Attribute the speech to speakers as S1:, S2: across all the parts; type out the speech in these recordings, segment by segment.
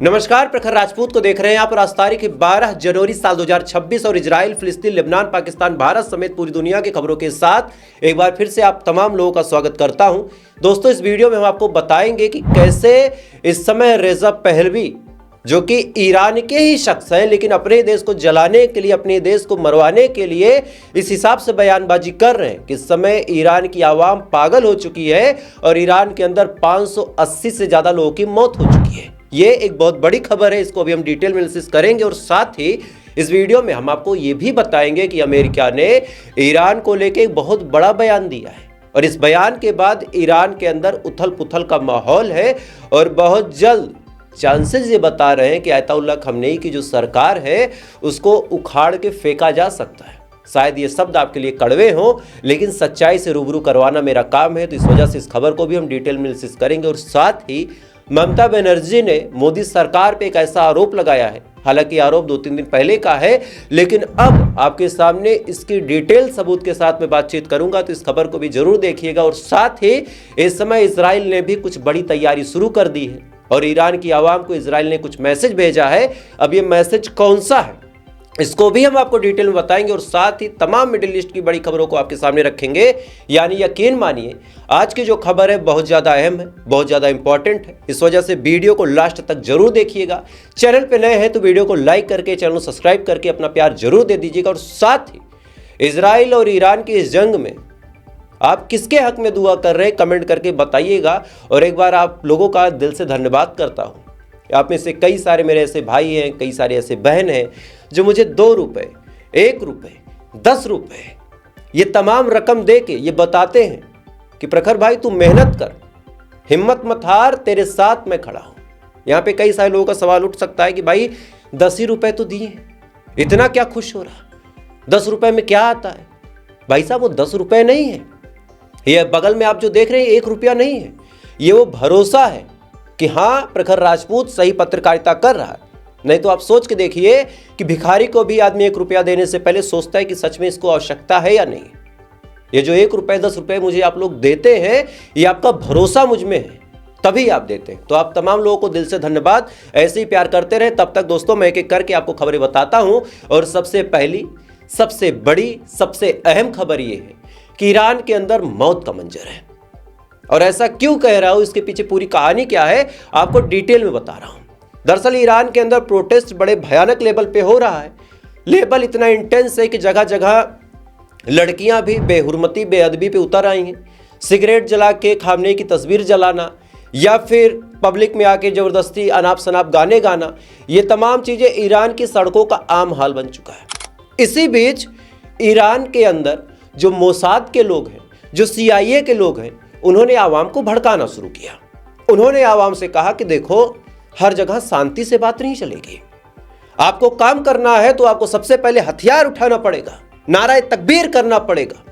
S1: नमस्कार, प्रखर राजपूत को देख रहे हैं आप। आज तारीख 12 जनवरी साल 2026 और इजराइल, फिलिस्तीन, लेबनान, पाकिस्तान, भारत समेत पूरी दुनिया की खबरों के साथ एक बार फिर से आप तमाम लोगों का स्वागत करता हूं। दोस्तों, इस वीडियो में हम आपको बताएंगे कि कैसे इस समय रेजा पहलवी, जो कि ईरान के ही शख्स हैं लेकिन अपने देश को जलाने के लिए, अपने देश को मरवाने के लिए इस हिसाब से बयानबाजी कर रहे हैं कि इस समय ईरान की आवाम पागल हो चुकी है और ईरान के अंदर 580 से ज़्यादा लोगों की मौत हो चुकी है। ये एक बहुत बड़ी खबर है, इसको अभी हम डिटेल में एनालिसिस करेंगे और साथ ही इस वीडियो में हम आपको ये भी बताएंगे कि अमेरिका ने ईरान को लेकर एक बहुत बड़ा बयान दिया है और इस बयान के बाद ईरान के अंदर उथल पुथल का माहौल है और बहुत जल्द चांसेस ये बता रहे हैं कि आयतुल्लाह खamenei की जो सरकार है उसको उखाड़ के फेंका जा सकता है। शायद ये शब्द आपके लिए कड़वे हों, लेकिन सच्चाई से रूबरू करवाना मेरा काम है, तो इस वजह से इस खबर को भी हम डिटेल में एनालिसिस करेंगे। और साथ ही ममता बनर्जी ने मोदी सरकार पे एक ऐसा आरोप लगाया है, हालांकि आरोप 2-3 दिन पहले का है, लेकिन अब आपके सामने इसकी डिटेल सबूत के साथ में बातचीत करूंगा, तो इस खबर को भी जरूर देखिएगा। और साथ ही इस समय इजराइल ने भी कुछ बड़ी तैयारी शुरू कर दी है और ईरान की आवाम को इजराइल ने कुछ मैसेज भेजा है। अब ये मैसेज कौन सा है इसको भी हम आपको डिटेल में बताएंगे और साथ ही तमाम मिडिल ईस्ट की बड़ी खबरों को आपके सामने रखेंगे। यानी यकीन मानिए, आज की जो खबर है बहुत ज़्यादा अहम है, बहुत ज़्यादा इंपॉर्टेंट है, इस वजह से वीडियो को लास्ट तक जरूर देखिएगा। चैनल पे नए हैं तो वीडियो को लाइक करके, चैनल को सब्सक्राइब करके अपना प्यार जरूर दे दीजिएगा। और साथ ही इजराइल और ईरान की इस जंग में आप किसके हक में दुआ कर रहे हैं कमेंट करके बताइएगा। और एक बार आप लोगों का दिल से धन्यवाद करता हूँ। आप में से कई सारे मेरे ऐसे भाई हैं, कई सारे ऐसे बहन हैं जो मुझे 2 रुपये, 1 रुपये, 10 रुपये, ये तमाम रकम दे के ये बताते हैं कि प्रखर भाई तू मेहनत कर, हिम्मत मत हार, तेरे साथ मैं खड़ा हूँ। यहाँ पे कई सारे लोगों का सवाल उठ सकता है कि भाई 10 ही रुपये तो दिए हैं, इतना क्या खुश हो रहा, 10 रुपये में क्या आता है? भाई साहब, वो 10 रुपये नहीं है, ये बगल में आप जो देख रहे हैं 1 रुपया नहीं है, ये वो भरोसा है कि हाँ, प्रखर राजपूत सही पत्रकारिता कर रहा है। नहीं तो आप सोच के देखिए कि भिखारी को भी आदमी 1 रुपया देने से पहले सोचता है कि सच में इसको आवश्यकता है या नहीं। ये जो 1 रुपये, 10 रुपये मुझे आप लोग देते हैं, ये आपका भरोसा मुझ में है, तभी आप देते हैं। तो आप तमाम लोगों को दिल से धन्यवाद, ऐसे ही प्यार करते रहे। तब तक दोस्तों मैं एक एक करके आपको खबरें बताता हूँ और सबसे पहली, सबसे बड़ी, सबसे अहम खबर ये है कि ईरान के अंदर मौत का मंजर है। और ऐसा क्यों कह रहा हूं, इसके पीछे पूरी कहानी क्या है आपको डिटेल में बता रहा हूं। दरअसल ईरान के अंदर प्रोटेस्ट बड़े भयानक लेवल पे हो रहा है। लेवल इतना इंटेंस है कि जगह जगह लड़कियां भी बेहुरमती, बेअदबी पे उतर आई हैं। सिगरेट जला के खamenei की तस्वीर जलाना या फिर पब्लिक में आके ज़बरदस्ती अनाप शनाप गाने गाना, ये तमाम चीज़ें ईरान की सड़कों का आम हाल बन चुका है। इसी बीच ईरान के अंदर जो मोसाद के लोग हैं, जो CIA के लोग हैं, उन्होंने आवाम को भड़काना शुरू किया। उन्होंने आवाम से कहा कि देखो, हर जगह शांति से बात नहीं चलेगी, आपको काम करना है तो आपको सबसे पहले हथियार उठाना पड़ेगा, नाराए तकबीर करना पड़ेगा।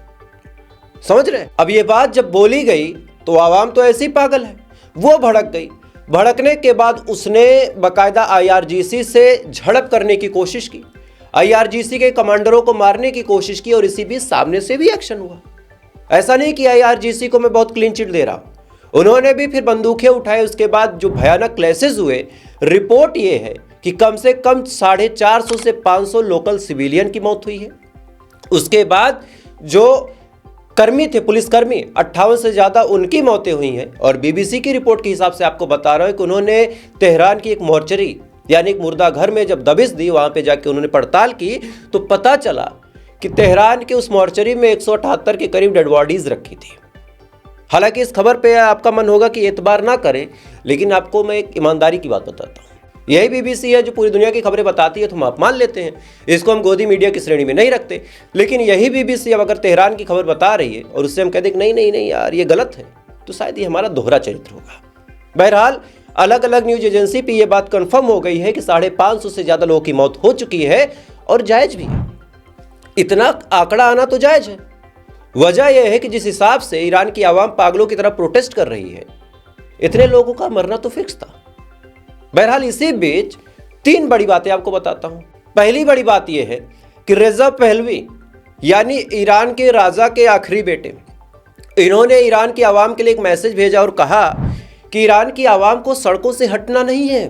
S1: समझ रहे? अब ये बात जब बोली गई तो आवाम तो ऐसी पागल है, वो भड़क गई। भड़कने के बाद उसने बाकायदा IRGC से झड़प करने की कोशिश की, IRGC के कमांडरों को मारने की कोशिश की और इसी बीच सामने से भी एक्शन हुआ। ऐसा नहीं कि IRGC को मैं बहुत क्लीन चिट दे रहा हूं, उन्होंने भी फिर बंदूकें उठाए। उसके बाद जो भयानक क्लैशेस हुए, रिपोर्ट ये है कि कम से कम 450 से 500 लोकल सिविलियन की मौत हुई है। उसके बाद जो कर्मी थे, पुलिसकर्मी, 58 से ज़्यादा उनकी मौतें हुई हैं। और BBC की रिपोर्ट के हिसाब से आपको बता रहा हूँ कि उन्होंने तेहरान की एक मोर्चरी यानी एक मुर्दा घर में जब दबिश दी, वहाँ पे जाके उन्होंने पड़ताल की तो पता चला कि तेहरान के उस मोर्चरी में 178 के करीब डेड बॉडीज रखी थी। हालांकि इस खबर पे आपका मन होगा कि एतबार ना करें, लेकिन आपको मैं एक ईमानदारी की बात बताता हूँ। यही BBC है जो पूरी दुनिया की खबरें बताती है, तो हम आप मान लेते हैं, इसको हम गोदी मीडिया की श्रेणी में नहीं रखते। लेकिन यही BBC अब अगर तेहरान की खबर बता रही है और उससे हम कहते हैं कि नहीं नहीं नहीं यार ये गलत है, तो शायद ये हमारा दोहरा चरित्र होगा। बहरहाल अलग अलग न्यूज एजेंसी पे ये बात कंफर्म हो गई है कि 550 से ज़्यादा लोगों की मौत हो चुकी है और जायज़ भी है। इतना आंकड़ा आना तो जायज़ है। वजह यह है कि जिस हिसाब से ईरान की आवाम पागलों की तरह प्रोटेस्ट कर रही है, इतने लोगों का मरना तो फिक्स था। बहरहाल इसी बीच 3 बड़ी बातें आपको बताता हूं। पहली बड़ी बात यह है कि रेजा पहलवी यानी ईरान के राजा के आखिरी बेटे, इन्होंने ईरान की आवाम के लिए एक मैसेज भेजा और कहा कि ईरान की आवाम को सड़कों से हटना नहीं है,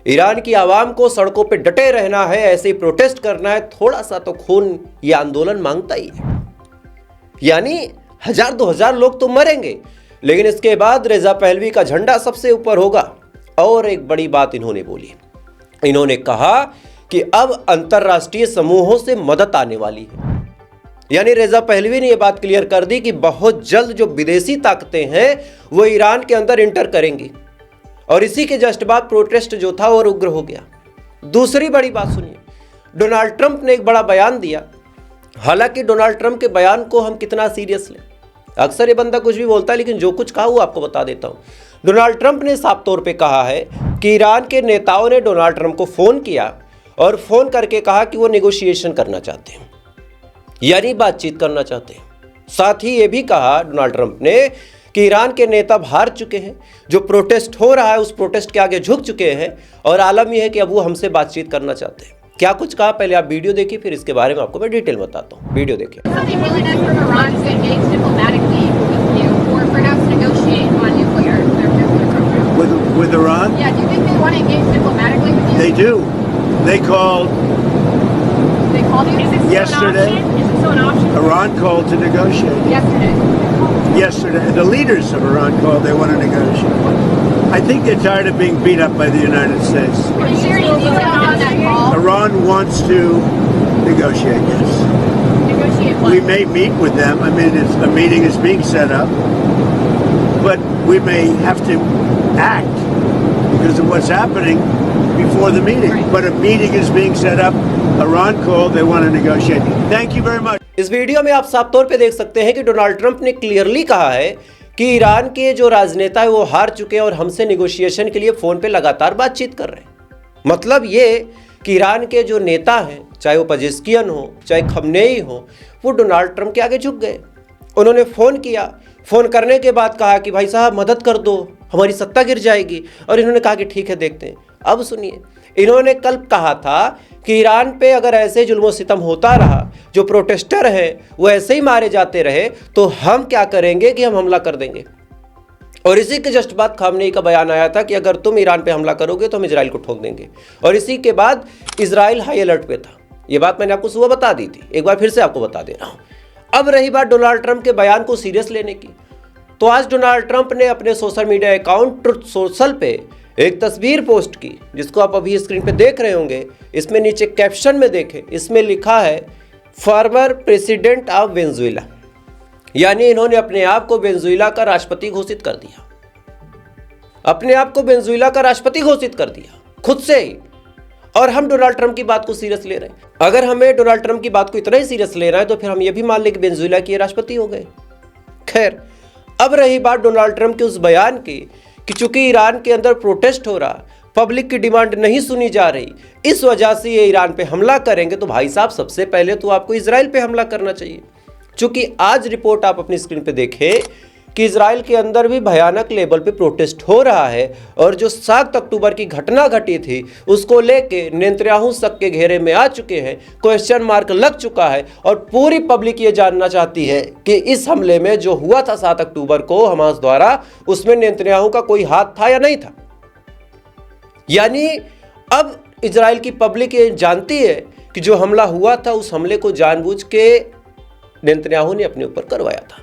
S1: ईरान की आवाम को सड़कों पे डटे रहना है, ऐसे ही प्रोटेस्ट करना है, थोड़ा सा तो खून ये आंदोलन मांगता ही है। यानी 1000-2000 लोग तो मरेंगे, लेकिन इसके बाद रेजा पहलवी का झंडा सबसे ऊपर होगा। और एक बड़ी बात इन्होंने बोली, इन्होंने कहा कि अब अंतरराष्ट्रीय समूहों से मदद आने वाली है। यानी रेजा पहलवी ने यह बात क्लियर कर दी कि बहुत जल्द जो विदेशी ताकतें हैं वो ईरान के अंदर इंटर करेंगी। और इसी के जस्ट बाद प्रोटेस्ट जो था और उग्र हो गया। दूसरी बड़ी बात सुनिए, डोनाल्ड ट्रंप ने एक बड़ा बयान दिया। हालांकि डोनाल्ड ट्रंप के बयान को हम कितना सीरियस लें, अक्सर ये बंदा कुछ भी बोलता है, लेकिन जो कुछ कहा वो आपको बता देता हूं। डोनाल्ड ट्रंप ने साफ तौर पे कहा है कि ईरान के नेताओं ने डोनाल्ड ट्रंप को फ़ोन किया और फ़ोन करके कहा कि वो नेगोशिएशन करना चाहते हैं, यानी बातचीत करना चाहते हैं। साथ ही ये भी कहा डोनाल्ड ट्रंप ने कि ईरान के नेता हार चुके हैं, जो प्रोटेस्ट हो रहा है उस प्रोटेस्ट के आगे झुक चुके हैं, और आलम यह है कि अब वो हमसे बातचीत करना चाहते हैं। क्या कुछ कहा, पहले आप वीडियो देखिए, फिर इसके बारे में आपको मैं डिटेल बताता हूँ। वीडियो देखिए।
S2: With Iran?
S3: Yeah, do you think they want to engage diplomatically with you?
S2: They do. They called
S3: They called you? Is it still
S2: Yesterday.
S3: an option? Is it still an option?
S2: Iran called to negotiate.
S3: Yesterday.
S2: Yesterday, the leaders of Iran called. They want to negotiate. I think they're tired of being beat up by the United States.
S3: Are you sure you think they're on that call?
S2: Iran wants to negotiate. Yes,
S3: Negotiate what?
S2: we may meet with them. I mean, a meeting is being set up, but we may have to act because of what's happening before the meeting.
S3: Right.
S2: But a meeting is being set up. Iran called. They want to negotiate. Thank you very much.
S1: इस video में आप साफ तौर पे देख सकते हैं कि डोनाल्ड ट्रंप ने क्लियरली कहा है कि ईरान के जो राजनेता है वो हार चुके हैं और हमसे नेगोशिएशन के लिए फोन पे लगातार बातचीत कर रहे हैं। मतलब ये कि ईरान के जो नेता हैं, चाहे वो पजेस्कियन हो चाहे खमनेई हो, वो डोनाल्ड ट्रंप के आगे झुक गए। उन्होंने फ़ोन किया, फ़ोन करने के बाद कहा कि भाई साहब मदद कर दो, हमारी सत्ता गिर जाएगी। और इन्होंने कहा कि ठीक है देखते हैं। अब सुनिए, इन्होंने कल कहा था कि ईरान पे अगर ऐसे जुल्म सितम होता रहा, जो प्रोटेस्टर हैं वो ऐसे ही मारे जाते रहे, तो हम क्या करेंगे कि हम हमला कर देंगे। और इसी के जस्ट बाद खामनेई का बयान आया था कि अगर तुम ईरान पे हमला करोगे तो हम इजराइल को ठोक देंगे। और इसी के बाद इजराइल हाई अलर्ट पे था। ये बात मैंने आपको सुबह बता दी थी, एक बार फिर से आपको बता दे रहा हूँ। अब रही बात डोनाल्ड ट्रंप के बयान को सीरियस लेने की, तो आज डोनाल्ड ट्रंप ने अपने social media account truth social पे एक तस्वीर पोस्ट की, जिसको आप अभी स्क्रीन पे देख रहे होंगे। इसमें नीचे कैप्शन में देखें, इसमें लिखा है फॉर्मर प्रेसिडेंट ऑफ वेनेजुएला, यानी इन्होंने अपने आप को वेनेजुएला का राष्ट्रपति घोषित कर दिया। अपने आप को वेनेजुएला का राष्ट्रपति घोषित कर दिया खुद से ही। और हम डोनाल्ड ट्रंप की बात को सीरियस ले रहे हैं। अगर हमें डोनाल्ड ट्रंप की बात को इतना ही सीरियस लेना है तो फिर हम ये भी मान लें कि वेनेजुएला के राष्ट्रपति हो गए। खैर, अब रही बात डोनाल्ड ट्रंप के उस बयान की कि चूंकि ईरान के अंदर प्रोटेस्ट हो रहा, पब्लिक की डिमांड नहीं सुनी जा रही, इस वजह से ये ईरान पे हमला करेंगे, तो भाई साहब सबसे पहले तो आपको इजराइल पे हमला करना चाहिए। चूंकि आज रिपोर्ट आप अपनी स्क्रीन पे देखें कि इजराइल के अंदर भी भयानक लेवल पे प्रोटेस्ट हो रहा है, और जो 7 अक्टूबर की घटना घटी थी उसको लेके नेतन्याहू शक के घेरे में आ चुके हैं, क्वेश्चन मार्क लग चुका है, और पूरी पब्लिक ये जानना चाहती है कि इस हमले में जो हुआ था 7 अक्टूबर को हमास द्वारा, उसमें नेतन्याहू का कोई हाथ था या नहीं था। यानी अब इजराइल की पब्लिक ये जानती है कि जो हमला हुआ था उस हमले को जानबूझ के नेतन्याहू ने अपने ऊपर करवाया था।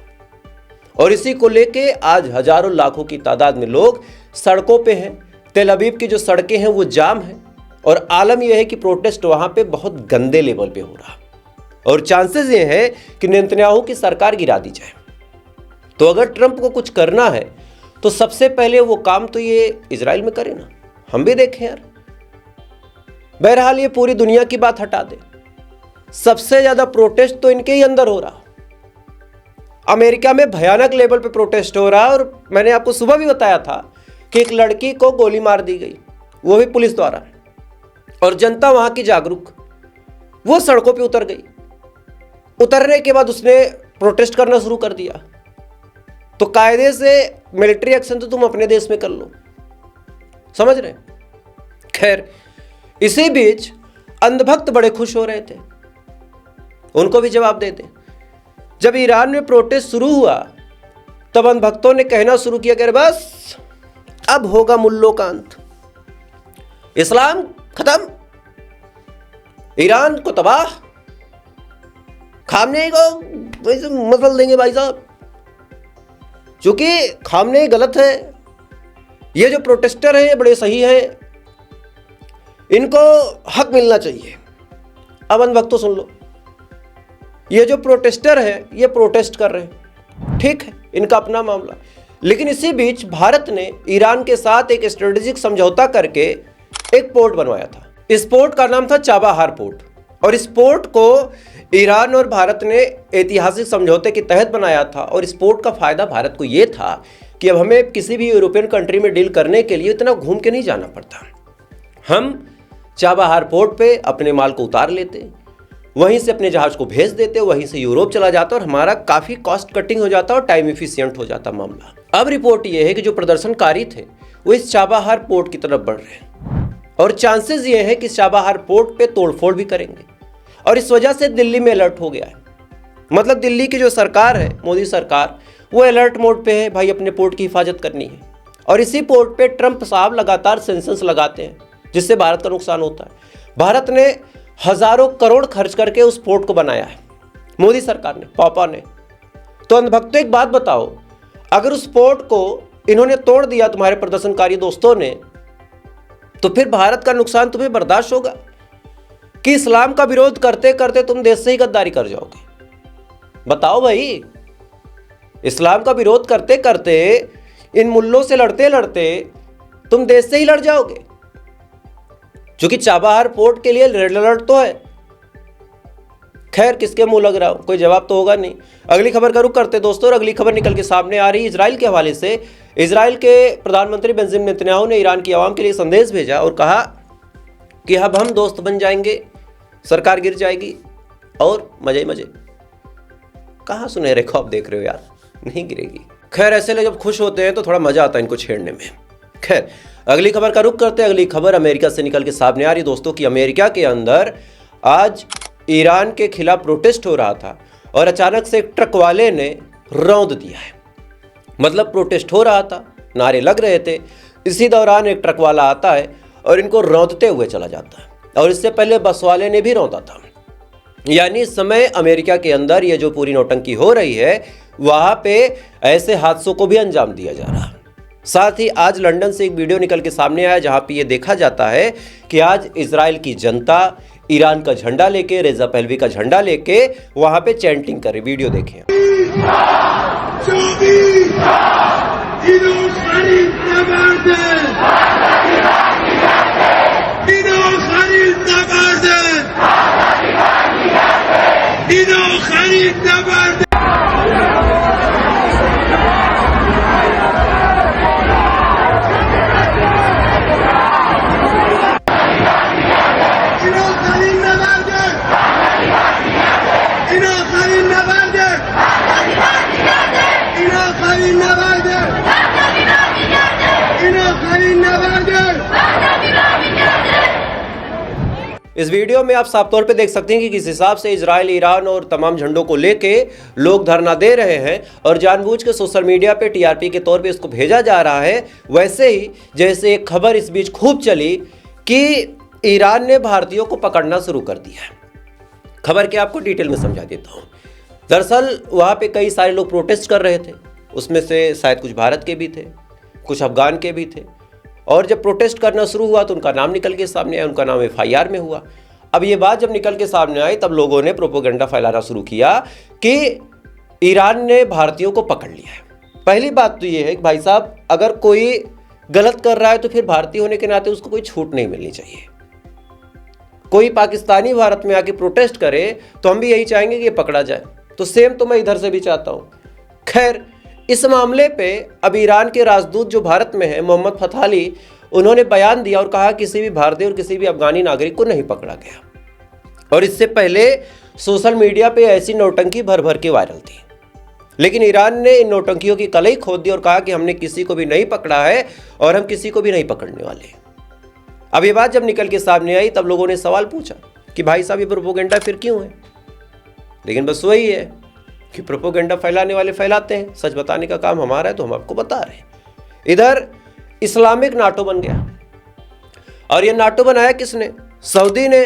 S1: और इसी को लेके आज हजारों लाखों की तादाद में लोग सड़कों पे हैं। तेल अवीव की जो सड़कें हैं वो जाम हैं, और आलम यह है कि प्रोटेस्ट वहां पे बहुत गंदे लेवल पे हो रहा, और चांसेस ये हैं कि नेतन्याहू की सरकार गिरा दी जाए। तो अगर ट्रंप को कुछ करना है तो सबसे पहले वो काम तो ये इजराइल में करे ना, हम भी देखें यार। बहरहाल ये पूरी दुनिया की बात हटा दे, सबसे ज्यादा प्रोटेस्ट तो इनके ही अंदर हो रहा। अमेरिका में भयानक लेवल पे प्रोटेस्ट हो रहा, और मैंने आपको सुबह भी बताया था कि एक लड़की को गोली मार दी गई, वो भी पुलिस द्वारा, और जनता वहां की जागरूक, वो सड़कों पे उतर गई। उतरने के बाद उसने प्रोटेस्ट करना शुरू कर दिया। तो कायदे से मिलिट्री एक्शन तो तुम अपने देश में कर लो, समझ रहे। खैर, इसी बीच अंधभक्त बड़े खुश हो रहे थे, उनको भी जवाब दे दे। जब ईरान में प्रोटेस्ट शुरू हुआ तब अंधभक्तों ने कहना शुरू किया कि बस अब होगा मुल्लों का अंत, इस्लाम खत्म, ईरान को तबाह, खामनेई को मसल देंगे भाई साहब। चूंकि खामनेई गलत है, ये जो प्रोटेस्टर हैं ये बड़े सही हैं, इनको हक मिलना चाहिए। अब अनभक्तों सुन लो, ये जो प्रोटेस्टर हैं ये प्रोटेस्ट कर रहे हैं, ठीक है, इनका अपना मामला। लेकिन इसी बीच भारत ने ईरान के साथ एक स्ट्रेटेजिक समझौता करके एक पोर्ट बनवाया था। इस पोर्ट का नाम था चाबाहार पोर्ट, और इस पोर्ट को ईरान और भारत ने ऐतिहासिक समझौते के तहत बनाया था। और इस पोर्ट का फायदा भारत को ये था कि अब हमें किसी भी यूरोपियन कंट्री में डील करने के लिए इतना घूम के नहीं जाना पड़ता। हम चाबाहार पोर्ट पे अपने माल को उतार लेते, वहीं से अपने जहाज को भेज देते, वहीं से यूरोप चला जाता और हमारा काफ़ी कॉस्ट कटिंग हो जाता और टाइम इफिशियंट हो जाता मामला। अब रिपोर्ट ये है कि जो प्रदर्शनकारी थे वो इस चाबाहार पोर्ट की तरफ बढ़ रहे हैं और चांसेस ये हैं कि चाबाहार पोर्ट पे तोड़फोड़ भी करेंगे। और इस वजह से दिल्ली में अलर्ट हो गया है। मतलब दिल्ली की जो सरकार है, मोदी सरकार, वो अलर्ट मोड पे है, भाई अपने पोर्ट की हिफाजत करनी है। और इसी पोर्ट पे ट्रंप साहब लगातार सेंसस लगाते हैं, जिससे भारत का नुकसान होता है। भारत ने हजारों करोड़ खर्च करके उस पोर्ट को बनाया है, मोदी सरकार ने, पापा ने। तो अंधभक्तों एक बात बताओ, अगर उस पोर्ट को इन्होंने तोड़ दिया तुम्हारे प्रदर्शनकारी दोस्तों ने, तो फिर भारत का नुकसान तुम्हें बर्दाश्त होगा कि इस्लाम का विरोध करते करते तुम देश से ही गद्दारी कर जाओगे? बताओ भाई, इस्लाम का विरोध करते करते, इन मुल्लों से लड़ते लड़ते तुम देश से ही लड़ जाओगे। क्योंकि चाबाहार पोर्ट के लिए रेड अलर्ट तो है। खैर, किसके मुंह लग रहा हो, कोई जवाब तो होगा नहीं। अगली खबर का रुख करते दोस्तों, और अगली खबर निकल के सामने आ रही इजराइल के हवाले से। इजराइल के प्रधानमंत्री बेंजामिन नेतन्याहू ने ईरान की आवाम के लिए संदेश भेजा और कहा कि अब हम दोस्त बन जाएंगे, सरकार गिर जाएगी और मजे ही मजे। कहाँ सुनहरे ख्वाब देख रहे हो यार, नहीं गिरेगी। खैर, ऐसे लोग जब खुश होते हैं तो थोड़ा मजा आता है इनको छेड़ने में। खैर, अगली खबर का रुख करते हैं। अगली खबर अमेरिका से निकल के सामने आ रही दोस्तों कि अमेरिका के अंदर आज ईरान के खिलाफ प्रोटेस्ट हो रहा था और अचानक से एक ट्रक वाले ने रौंद दिया है। मतलब प्रोटेस्ट हो रहा था, नारे लग रहे थे, इसी दौरान एक ट्रक वाला आता है और इनको रौंदते हुए चला जाता है। और इससे पहले बस वाले ने भी रौंदा था। यानी इस समय अमेरिका के अंदर ये जो पूरी नौटंकी हो रही है, वहां पे ऐसे हादसों को भी अंजाम दिया जा रहा है। साथ ही आज लंदन से एक वीडियो निकल के सामने आया जहां पे ये देखा जाता है कि आज इजराइल की जनता ईरान का झंडा लेके, रेजा पहलवी का झंडा लेके वहां पे चैंटिंग करे। वीडियो देखें। इस वीडियो में आप साफ तौर पे देख सकते हैं कि किस हिसाब से इजराइल, ईरान और तमाम झंडों को लेके लोग धरना दे रहे हैं और जानबूझ के सोशल मीडिया पे टीआरपी के तौर पे इसको भेजा जा रहा है। वैसे ही जैसे एक खबर इस बीच खूब चली कि ईरान ने भारतीयों को पकड़ना शुरू कर दिया है। खबर के आपको डिटेल में समझा देता हूँ। दरअसल वहाँ पे कई सारे लोग प्रोटेस्ट कर रहे थे, उसमें से शायद कुछ भारत के भी थे, कुछ अफगान के भी थे। और जब प्रोटेस्ट करना शुरू हुआ तो उनका नाम निकल के सामने आया, उनका नाम FIR में हुआ। अब ये बात जब निकल के सामने आई तब लोगों ने प्रोपोगंडा फैलाना शुरू किया कि ईरान ने भारतीयों को पकड़ लिया है। पहली बात तो ये है कि भाई साहब, अगर कोई गलत कर रहा है तो फिर भारतीय होने के नाते उसको कोई छूट नहीं मिलनी चाहिए। कोई पाकिस्तानी भारत में आके प्रोटेस्ट करे तो हम भी यही चाहेंगे कि ये पकड़ा जाए। तो सेम तो मैं इधर से भी चाहता हूँ। खैर, इस मामले पे अब ईरान के राजदूत जो भारत में है, मोहम्मद फथाली, उन्होंने बयान दिया और कहा किसी भी भारतीय और किसी भी अफगानी नागरिक को नहीं पकड़ा गया। और इससे पहले सोशल मीडिया पे ऐसी नौटंकी भर भर के वायरल थी, लेकिन ईरान ने इन नौटंकियों की कलई खोद दी और कहा कि हमने किसी को भी नहीं पकड़ा है और हम किसी को भी नहीं पकड़ने वाले। अब ये बात जब निकल के सामने आई तब लोगों ने सवाल पूछा कि भाई साहब, ये प्रोपोगंडा फिर क्यों है? लेकिन बस वही है कि प्रोपोगंडा फैलाने वाले फैलाते हैं, सच बताने का काम हमारा है तो हम आपको बता रहे हैं। इधर इस्लामिक नाटो बन गया। और ये नाटो बनाया किसने? सऊदी ने,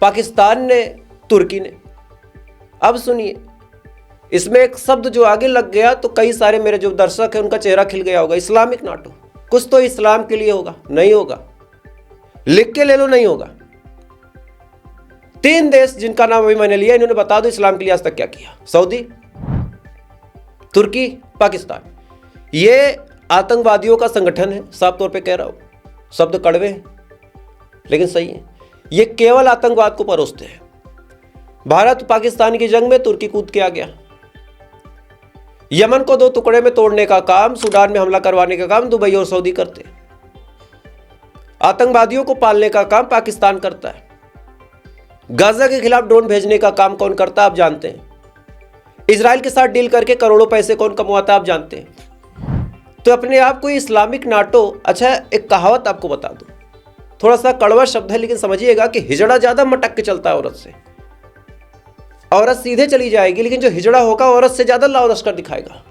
S1: पाकिस्तान ने, तुर्की ने। अब सुनिए, इसमें एक शब्द जो आगे लग गया तो कई सारे मेरे जो दर्शक हैं उनका चेहरा खिल गया होगा, इस्लामिक नाटो। कुछ तो इस्लाम के लिए होगा, नहीं होगा, लिख के ले लो, नहीं होगा। 3 देश जिनका नाम अभी मैंने लिया, इन्होंने बता दो इस्लाम के लिए आज तक क्या किया। सऊदी, तुर्की, पाकिस्तान। ये आतंकवादियों का संगठन है, साफ तौर पे कह रहा हूं, शब्द कड़वे हैं लेकिन सही है। ये केवल आतंकवाद को परोसते हैं। भारत पाकिस्तान की जंग में तुर्की कूद के आ गया। यमन को 2 टुकड़े में तोड़ने का काम, सूडान में हमला करवाने का काम दुबई और सऊदी करते हैं। आतंकवादियों को पालने का काम पाकिस्तान करता है। गाजा के खिलाफ ड्रोन भेजने का काम कौन करता है आप जानते हैं। इजराइल के साथ डील करके करोड़ों पैसे कौन कमवाता है आप जानते हैं। तो अपने आप को इस्लामिक नाटो, अच्छा एक कहावत आपको बता दूं, थोड़ा सा कड़वा शब्द है लेकिन समझिएगा कि हिजड़ा ज्यादा मटक के चलता है औरत से। औरत सीधे चली जाएगी लेकिन जो हिजड़ा होगा औरत से ज्यादा लाव लश्कर दिखाएगा।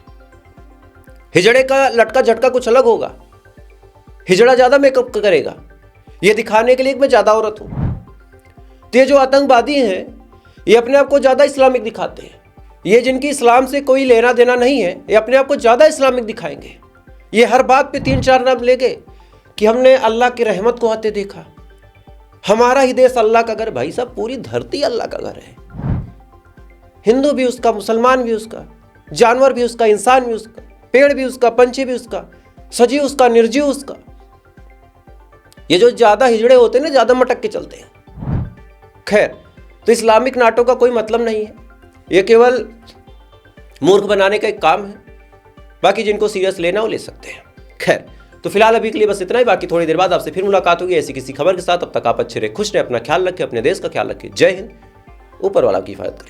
S1: हिजड़े का लटका झटका कुछ अलग होगा, हिजड़ा ज्यादा मेकअप करेगा, यह दिखाने के लिए कि मैं ज्यादा औरत हूं। तो ये जो आतंकवादी हैं ये अपने आप को ज्यादा इस्लामिक दिखाते हैं। ये जिनकी इस्लाम से कोई लेना देना नहीं है, ये अपने आप को ज्यादा इस्लामिक दिखाएंगे। ये हर बात पे 3-4 नाम लेंगे कि हमने अल्लाह की रहमत को आते देखा, हमारा ही देश अल्लाह का घर। भाई साहब, पूरी धरती अल्लाह का घर है। हिंदू भी उसका, मुसलमान भी उसका, जानवर भी उसका, इंसान भी उसका, पेड़ भी उसका, पंछी भी उसका, सजीव उसका, निर्जीव उसका। ये जो ज्यादा हिजड़े होते हैं ना, ज्यादा मटक के चलते हैं। खैर, तो इस्लामिक नाटो का कोई मतलब नहीं है, ये केवल मूर्ख बनाने का एक काम है। बाकी जिनको सीरियस लेना वो ले सकते हैं। खैर, तो फिलहाल अभी के लिए बस इतना ही। बाकी थोड़ी देर बाद आपसे फिर मुलाकात होगी ऐसी किसी खबर के साथ। तब तक आप अच्छे रहे, खुश रहे, अपना ख्याल रखें, अपने देश का ख्याल रखें। जय हिंद। ऊपर वाला की हिफाजत करें।